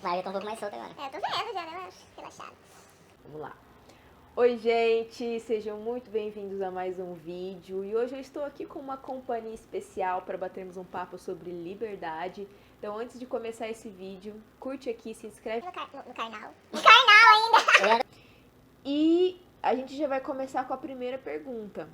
Vai, eu tô um pouco mais solta agora. É, eu tô vendo já, né? Relaxado. Vamos lá. Oi, gente, sejam muito bem-vindos a mais um vídeo. E hoje eu estou aqui com uma companhia especial para batermos um papo sobre liberdade. Então, antes de começar esse vídeo, curte aqui, se inscreve No canal. No canal ainda! e a gente já vai começar com a primeira pergunta.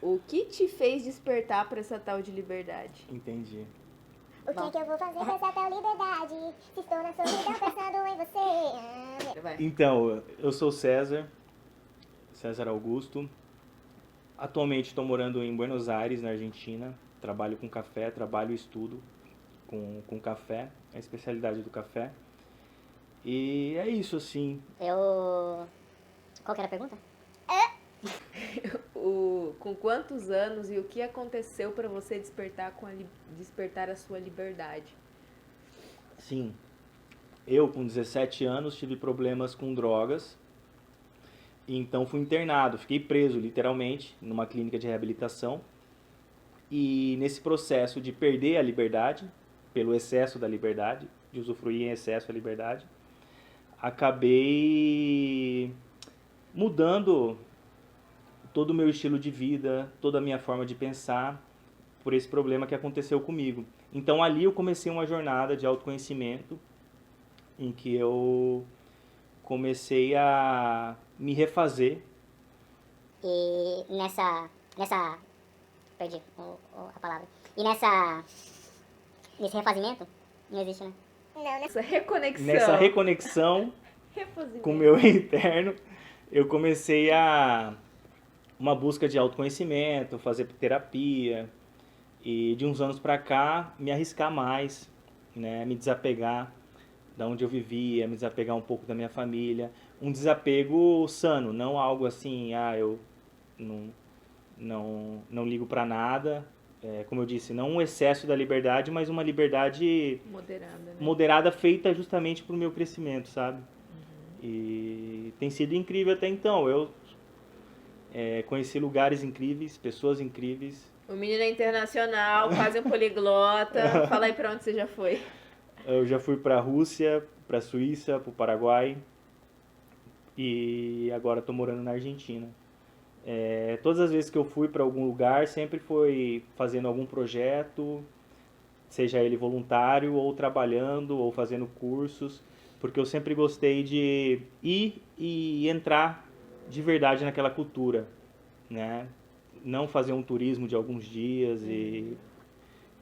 O que te fez despertar para essa tal de liberdade? Entendi. O que é que eu vou fazer com essa tal liberdade? Se estou na solidão pensando em você. Vai. Então, eu sou César Augusto. Atualmente estou morando em Buenos Aires, na Argentina. Trabalho com café, trabalho e estudo com café, a especialidade do café. E é isso, assim. Qual que era a pergunta? Com quantos anos e o que aconteceu para você despertar a sua liberdade? Sim, eu com 17 anos tive problemas com drogas. Então fui internado, fiquei preso literalmente numa clínica de reabilitação. E nesse processo de perder a liberdade, pelo excesso da liberdade, de usufruir em excesso a liberdade, acabei mudando todo o meu estilo de vida, toda a minha forma de pensar por esse problema que aconteceu comigo. Então ali eu comecei uma jornada de autoconhecimento em que eu comecei a me refazer. E nessa perdi a palavra. E nesse refazimento, não existe, né? Não, né? Essa reconexão. Nessa reconexão Refazimento. com o meu interno, eu comecei uma busca de autoconhecimento, fazer terapia e de uns anos pra cá me arriscar mais, né, me desapegar da onde eu vivia, me desapegar um pouco da minha família, um desapego sano, não algo assim, eu não ligo pra nada, como eu disse, não um excesso da liberdade, mas uma liberdade Moderada, né? moderada feita justamente pro meu crescimento, sabe? E tem sido incrível até então. Eu conheci lugares incríveis, pessoas incríveis. O menino é internacional, quase um poliglota. Fala aí pra onde você já foi. Eu já fui para a Rússia, para a Suíça, para o Paraguai e agora estou morando na Argentina. Todas as vezes que eu fui para algum lugar, sempre foi fazendo algum projeto, seja ele voluntário ou trabalhando ou fazendo cursos, porque eu sempre gostei de ir e entrar de verdade naquela cultura, né? Não fazer um turismo de alguns dias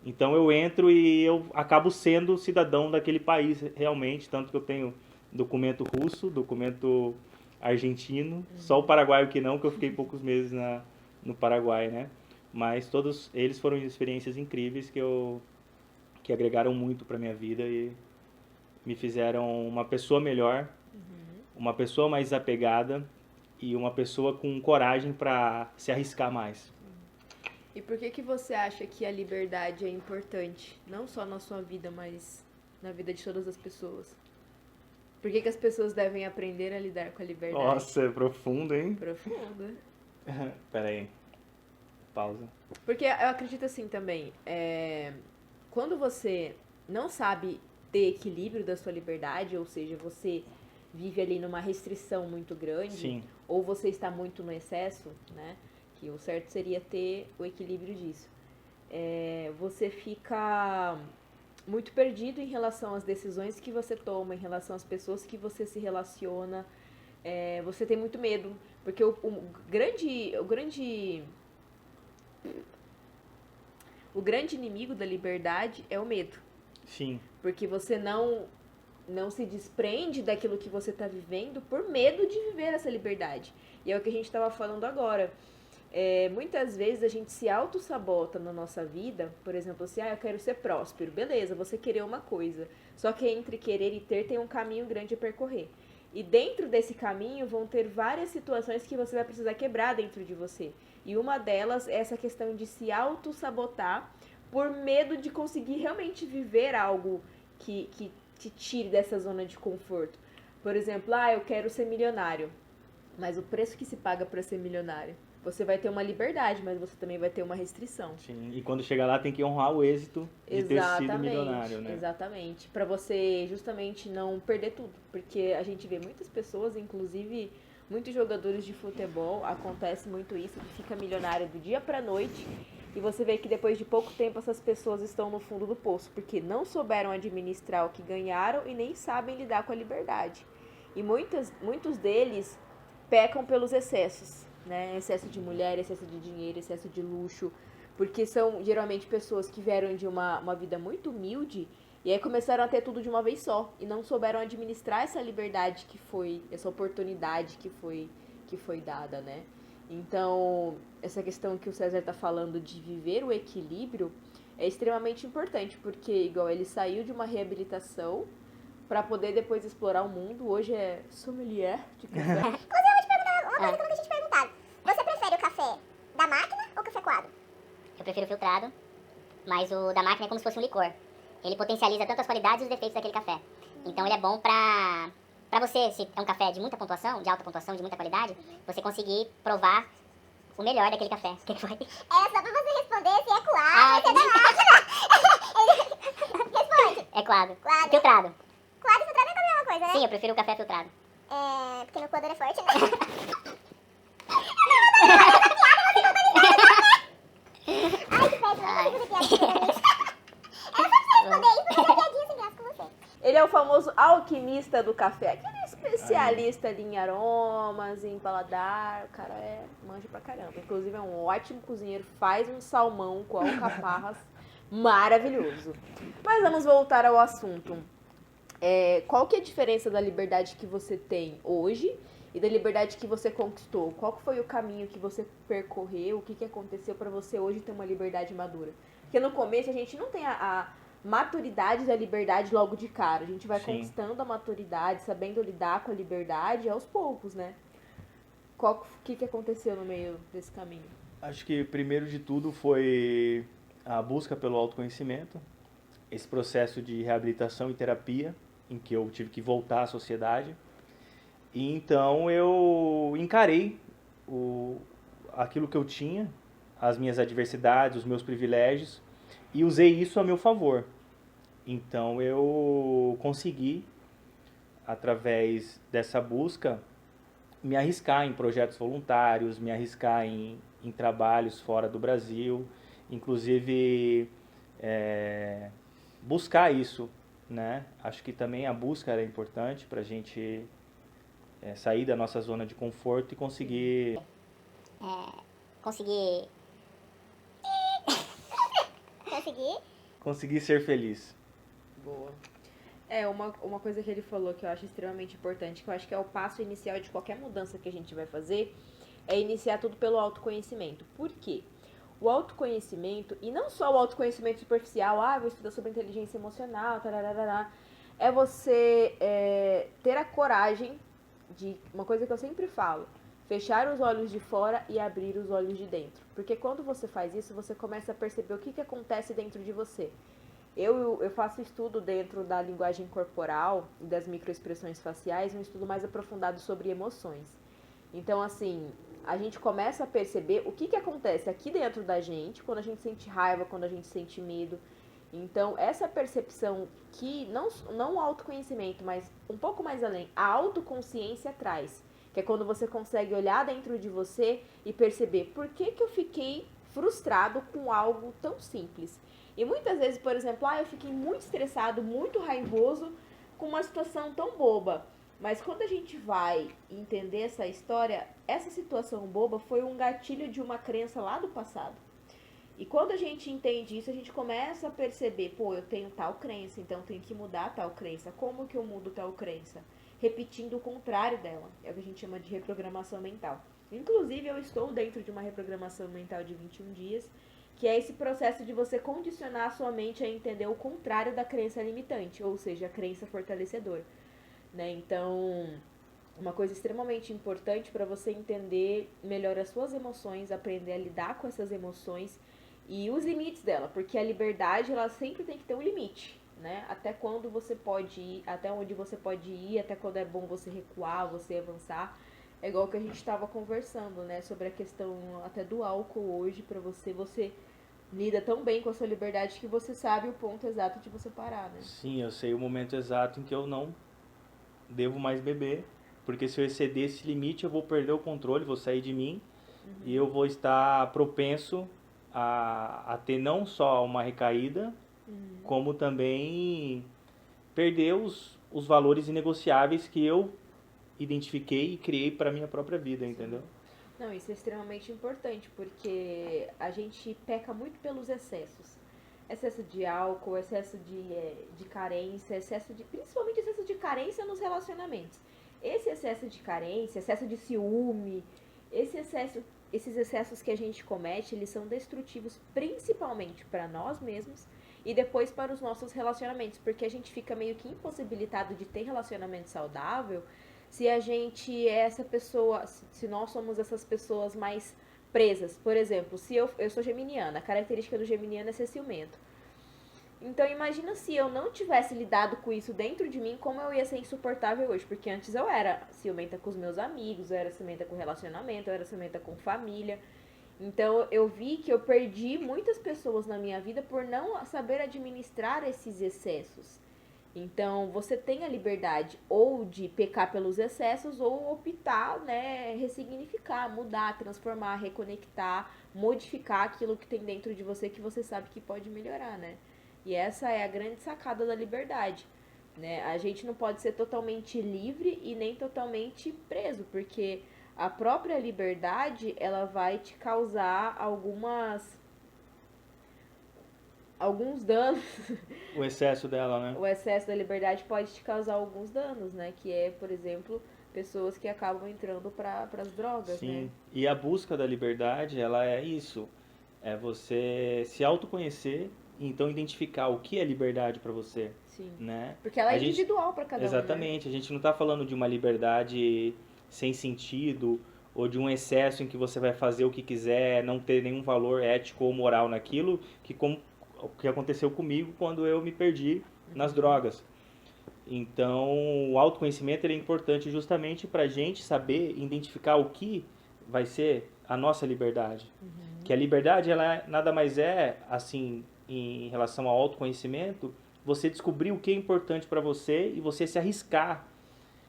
então eu entro e eu acabo sendo cidadão daquele país realmente, tanto que eu tenho documento russo, documento argentino, só o paraguaio que não, que eu fiquei poucos meses no Paraguai, né? Mas todos eles foram experiências incríveis que agregaram muito para minha vida e me fizeram uma pessoa melhor, uma pessoa mais desapegada e uma pessoa com coragem para se arriscar mais. E por que você acha que a liberdade é importante? Não só na sua vida, mas na vida de todas as pessoas. Por que as pessoas devem aprender a lidar com a liberdade? Nossa, é profundo, hein? Profunda. Pera aí. Pausa. Porque eu acredito assim também, quando você não sabe ter equilíbrio da sua liberdade, ou seja, você vive ali numa restrição muito grande, Sim. ou você está muito no excesso, né? Que o certo seria ter o equilíbrio disso. Você fica muito perdido em relação às decisões que você toma, em relação às pessoas que você se relaciona. Você tem muito medo, porque o grande inimigo da liberdade é o medo. Sim. Porque você não se desprende daquilo que você está vivendo por medo de viver essa liberdade. E é o que a gente estava falando agora. Muitas vezes a gente se auto-sabota na nossa vida, por exemplo, assim, eu quero ser próspero. Beleza, você querer uma coisa. Só que entre querer e ter tem um caminho grande a percorrer. E dentro desse caminho vão ter várias situações que você vai precisar quebrar dentro de você. E uma delas é essa questão de se auto-sabotar por medo de conseguir realmente viver algo que te tire dessa zona de conforto. Por exemplo, eu quero ser milionário. Mas o preço que se paga para ser milionário Você vai ter uma liberdade, mas você também vai ter uma restrição. Sim, e quando chegar lá tem que honrar o êxito de ter sido milionário, né? Exatamente. Pra você justamente não perder tudo. Porque a gente vê muitas pessoas, inclusive muitos jogadores de futebol, acontece muito isso, que fica milionário do dia pra noite. E você vê que depois de pouco tempo essas pessoas estão no fundo do poço. Porque não souberam administrar o que ganharam e nem sabem lidar com a liberdade. E muitos deles pecam pelos excessos. Né? Excesso de mulher, excesso de dinheiro, excesso de luxo, porque são geralmente pessoas que vieram de uma vida muito humilde e aí começaram a ter tudo de uma vez só e não souberam administrar essa liberdade que foi, essa oportunidade que foi dada, né? Então, essa questão que o César tá falando de viver o equilíbrio é extremamente importante, porque igual ele saiu de uma reabilitação para poder depois explorar o mundo, hoje é sommelier de café. Inclusive, eu vou te perguntar uma coisa que eu nunca tinha te perguntado. Você prefere o café da máquina ou café coado? Eu prefiro filtrado, mas o da máquina é como se fosse um licor. Ele potencializa tanto as qualidades e os defeitos daquele café. Então ele é bom pra você, se é um café de muita pontuação, de alta pontuação, de muita qualidade, você conseguir provar o melhor daquele café. O que foi? Era só pra você responder se é coado Ah, ou se é da máquina. Responde. É coado. Coado. Filtrado. Coado e filtrado é a mesma coisa, né? Sim, eu prefiro o café filtrado. É, porque meu coador é forte, né? Ai, que péssimo, eu não consigo fazer piada com você. Era só pra você responder isso, porque eu fiz piadinha sem graça com você. Ele é o famoso alquimista do café, aquele especialista ali em aromas, em paladar, o cara manja pra caramba. Inclusive é um ótimo cozinheiro, faz um salmão com alcaparras maravilhoso. Mas vamos voltar ao assunto. Qual que é a diferença da liberdade que você tem hoje e da liberdade que você conquistou? Qual que foi o caminho que você percorreu? O que aconteceu pra você hoje ter uma liberdade madura? Porque no começo a gente não tem a maturidade da liberdade logo de cara. A gente vai Sim. conquistando a maturidade, sabendo lidar com a liberdade aos poucos, né? O que aconteceu no meio desse caminho? Acho que primeiro de tudo foi a busca pelo autoconhecimento, esse processo de reabilitação e terapia, em que eu tive que voltar à sociedade. E então eu encarei aquilo que eu tinha, as minhas adversidades, os meus privilégios, e usei isso a meu favor. Então eu consegui, através dessa busca, me arriscar em projetos voluntários, me arriscar em trabalhos fora do Brasil, inclusive buscar isso, né? Acho que também a busca era importante para a gente sair da nossa zona de conforto e conseguir... Conseguir Conseguir ser feliz. Boa. Uma coisa que ele falou que eu acho extremamente importante, que eu acho que é o passo inicial de qualquer mudança que a gente vai fazer, é iniciar tudo pelo autoconhecimento. Por quê? O autoconhecimento, e não só o autoconhecimento superficial, vou estudar sobre inteligência emocional, tararará, é você ter a coragem de, uma coisa que eu sempre falo, fechar os olhos de fora e abrir os olhos de dentro. Porque quando você faz isso, você começa a perceber o que acontece dentro de você. Eu faço estudo dentro da linguagem corporal e das microexpressões faciais, um estudo mais aprofundado sobre emoções. Então, assim, a gente começa a perceber o que acontece aqui dentro da gente, quando a gente sente raiva, quando a gente sente medo. Então, essa percepção que, não o autoconhecimento, mas um pouco mais além, a autoconsciência traz. Que é quando você consegue olhar dentro de você e perceber por que eu fiquei frustrado com algo tão simples. E muitas vezes, por exemplo, eu fiquei muito estressado, muito raivoso com uma situação tão boba. Mas quando a gente vai entender essa história, essa situação boba foi um gatilho de uma crença lá do passado. E quando a gente entende isso, a gente começa a perceber, eu tenho tal crença, então eu tenho que mudar tal crença. Como que eu mudo tal crença? Repetindo o contrário dela. É o que a gente chama de reprogramação mental. Inclusive, eu estou dentro de uma reprogramação mental de 21 dias, que é esse processo de você condicionar a sua mente a entender o contrário da crença limitante, ou seja, a crença fortalecedora. Né? Então, uma coisa extremamente importante para você entender melhor as suas emoções, aprender a lidar com essas emoções e os limites dela, porque a liberdade, ela sempre tem que ter um limite, né? Até quando você pode ir, até onde você pode ir, até quando é bom você recuar, você avançar. É igual que a gente estava conversando, né? Sobre a questão até do álcool hoje pra você. Você lida tão bem com a sua liberdade que você sabe o ponto exato de você parar, né? Sim, eu sei o momento exato em que eu não devo mais beber, porque se eu exceder esse limite eu vou perder o controle, vou sair de mim e eu vou estar propenso a ter não só uma recaída, como também perder os valores inegociáveis que eu identifiquei e criei para minha própria vida, entendeu? Não, isso é extremamente importante, porque a gente peca muito pelos excessos. Excesso de álcool, excesso de carência, principalmente excesso de carência nos relacionamentos. Esse excesso de carência, excesso de ciúme, esses excessos que a gente comete, eles são destrutivos principalmente para nós mesmos e depois para os nossos relacionamentos, porque a gente fica meio que impossibilitado de ter relacionamento saudável se a gente é essa pessoa, se nós somos essas pessoas mais presas. Por exemplo, se eu sou geminiana, a característica do geminiano é ser ciumento. Então imagina se eu não tivesse lidado com isso dentro de mim, como eu ia ser insuportável hoje. Porque antes eu era ciumenta com os meus amigos, eu era ciumenta com relacionamento, eu era ciumenta com família. Então eu vi que eu perdi muitas pessoas na minha vida por não saber administrar esses excessos. Então você tem a liberdade ou de pecar pelos excessos ou optar, né, ressignificar, mudar, transformar, reconectar, modificar aquilo que tem dentro de você que você sabe que pode melhorar, né? E essa é a grande sacada da liberdade, né? A gente não pode ser totalmente livre e nem totalmente preso, porque a própria liberdade, ela vai te causar alguns danos. O excesso dela, né? O excesso da liberdade pode te causar alguns danos, né? Que é, por exemplo, pessoas que acabam entrando para as drogas, Sim. né? E a busca da liberdade, ela é isso. É você se autoconhecer e então identificar o que é liberdade para você, Sim. né? Porque ela é A gente- individual para cada um, né? Exatamente. A gente não está falando de uma liberdade sem sentido ou de um excesso em que você vai fazer o que quiser, não ter nenhum valor ético ou moral naquilo, como o que aconteceu comigo quando eu me perdi nas drogas. Então, o autoconhecimento ele é importante justamente para a gente saber identificar o que vai ser a nossa liberdade. Que a liberdade, ela nada mais é, assim, em relação ao autoconhecimento, você descobrir o que é importante para você e você se arriscar,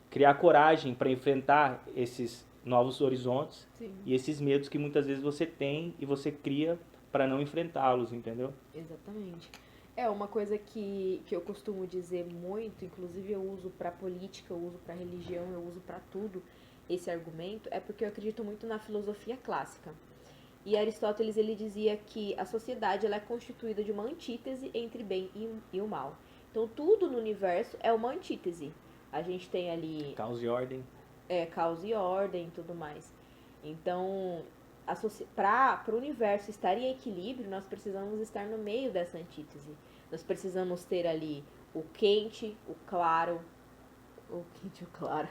criar coragem para enfrentar esses novos horizontes Sim, e esses medos que muitas vezes você tem e você cria para não enfrentá-los, entendeu? exatamente. É uma coisa que eu costumo dizer muito, inclusive eu uso para política, eu uso para religião, eu uso para tudo esse argumento, é porque eu acredito muito na filosofia clássica. E Aristóteles ele dizia que a sociedade ela é constituída de uma antítese entre bem e o mal. Então tudo no universo é uma antítese. A gente tem ali Caos e ordem. causa e ordem e tudo mais. Então, para o universo estar em equilíbrio, nós precisamos estar no meio dessa antítese. Nós precisamos ter ali o quente, o claro, o quente, o claro,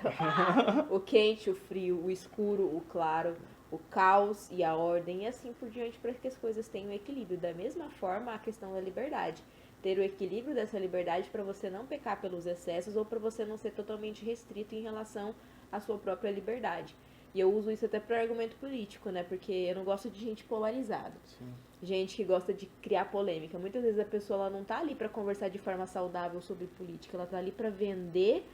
o quente, o frio, o escuro, o claro, o caos e a ordem, e assim por diante, para que as coisas tenham equilíbrio. Da mesma forma, a questão da liberdade. Ter o equilíbrio dessa liberdade para você não pecar pelos excessos ou para você não ser totalmente restrito em relação à sua própria liberdade. E eu uso isso até para argumento político, né? Porque eu não gosto de gente polarizada. Sim. Gente que gosta de criar polêmica. Muitas vezes a pessoa ela não tá ali para conversar de forma saudável sobre política, ela tá ali para vender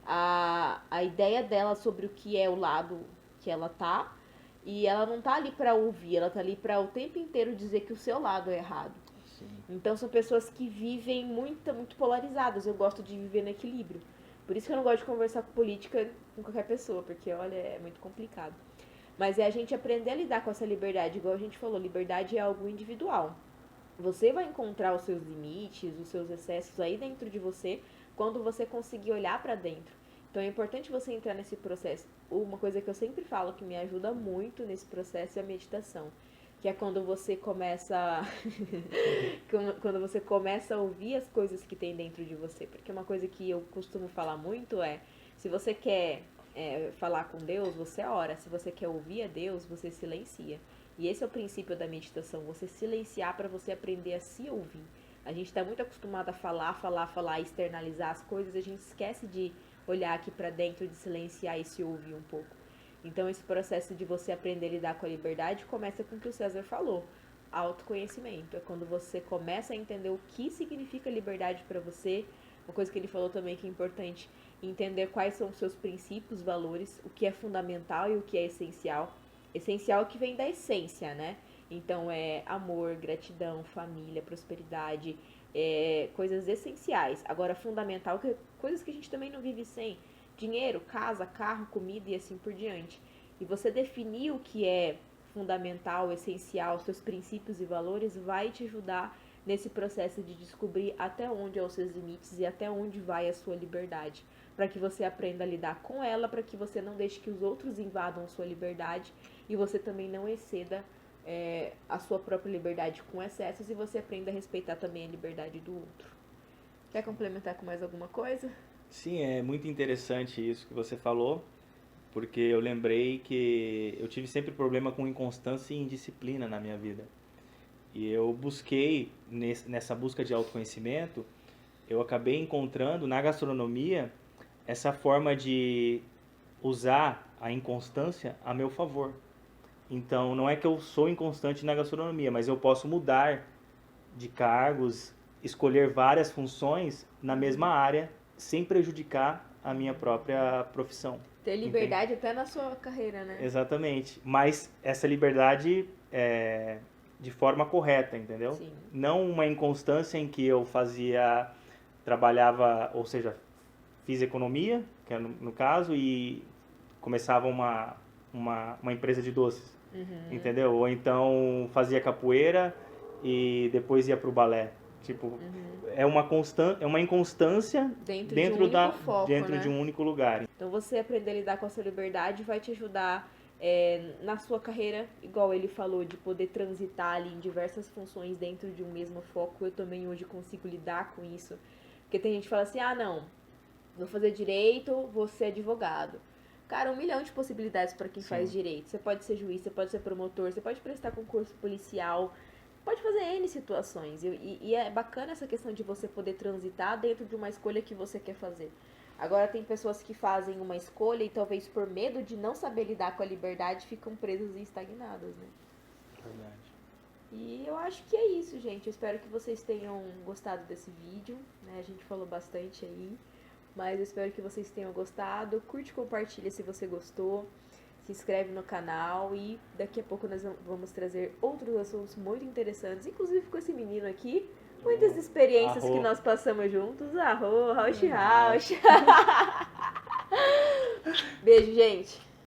a ideia dela sobre o que é o lado que ela tá, e ela não tá ali para ouvir, ela tá ali para o tempo inteiro dizer que o seu lado é errado. Sim. Então são pessoas que vivem muito polarizadas. Eu gosto de viver no equilíbrio. Por isso que eu não gosto de conversar com política com qualquer pessoa, porque olha, é muito complicado. Mas é a gente aprender a lidar com essa liberdade, igual a gente falou, liberdade é algo individual. Você vai encontrar os seus limites, os seus excessos aí dentro de você, quando você conseguir olhar pra dentro. Então é importante você entrar nesse processo. Uma coisa que eu sempre falo que me ajuda muito nesse processo é a meditação. Que é quando você começa quando você começa a ouvir as coisas que tem dentro de você. Porque uma coisa que eu costumo falar muito é, se você quer falar com Deus, você ora. Se você quer ouvir a Deus, você silencia. E esse é o princípio da meditação, você silenciar para você aprender a se ouvir. A gente está muito acostumado a falar, externalizar as coisas, a gente esquece de olhar aqui para dentro, de silenciar e se ouvir um pouco. Então, esse processo de você aprender a lidar com a liberdade começa com o que o César falou, autoconhecimento. É quando você começa a entender o que significa liberdade para você. Uma coisa que ele falou também que é importante, entender quais são os seus princípios, valores, o que é fundamental e o que é essencial. Essencial que vem da essência, né? Então, é amor, gratidão, família, prosperidade, coisas essenciais. Agora, fundamental, coisas que a gente também não vive sem. Dinheiro, casa, carro, comida e assim por diante. E você definir o que é fundamental, essencial, seus princípios e valores, vai te ajudar nesse processo de descobrir até onde são os seus limites e até onde vai a sua liberdade. Para que você aprenda a lidar com ela, para que você não deixe que os outros invadam a sua liberdade e você também não exceda a sua própria liberdade com excessos e você aprenda a respeitar também a liberdade do outro. Quer complementar com mais alguma coisa? Sim, é muito interessante isso que você falou, porque eu lembrei que eu tive sempre problema com inconstância e indisciplina na minha vida. E eu busquei, nessa busca de autoconhecimento, eu acabei encontrando na gastronomia essa forma de usar a inconstância a meu favor. Então, não é que eu sou inconstante na gastronomia, mas eu posso mudar de cargos, escolher várias funções na mesma área, sem prejudicar a minha própria profissão. Ter liberdade até na sua carreira, né? Exatamente. Mas essa liberdade de forma correta, entendeu? Sim. Não uma inconstância em que eu trabalhava, ou seja, fiz economia, que é no caso, e começava uma empresa de doces, entendeu? Ou então fazia capoeira e depois ia pro balé. Tipo, é uma inconstância dentro de um único lugar. Então, você aprender a lidar com a sua liberdade vai te ajudar na sua carreira, igual ele falou, de poder transitar ali em diversas funções dentro de um mesmo foco. Eu também hoje consigo lidar com isso. Porque tem gente que fala assim, não, vou fazer direito, vou ser advogado. Cara, 1 milhão de possibilidades para quem faz direito. Você pode ser juiz, você pode ser promotor, você pode prestar concurso policial, pode fazer N situações. E é bacana essa questão de você poder transitar dentro de uma escolha que você quer fazer. Agora, tem pessoas que fazem uma escolha e talvez por medo de não saber lidar com a liberdade ficam presas e estagnadas, né? Verdade. E eu acho que é isso, gente. Eu espero que vocês tenham gostado desse vídeo, né? A gente falou bastante aí, mas eu espero que vocês tenham gostado. Curte e compartilha se você gostou. Se inscreve no canal e daqui a pouco nós vamos trazer outros assuntos muito interessantes, inclusive com esse menino aqui. Muitas experiências que nós passamos juntos. Rausch. Beijo, gente.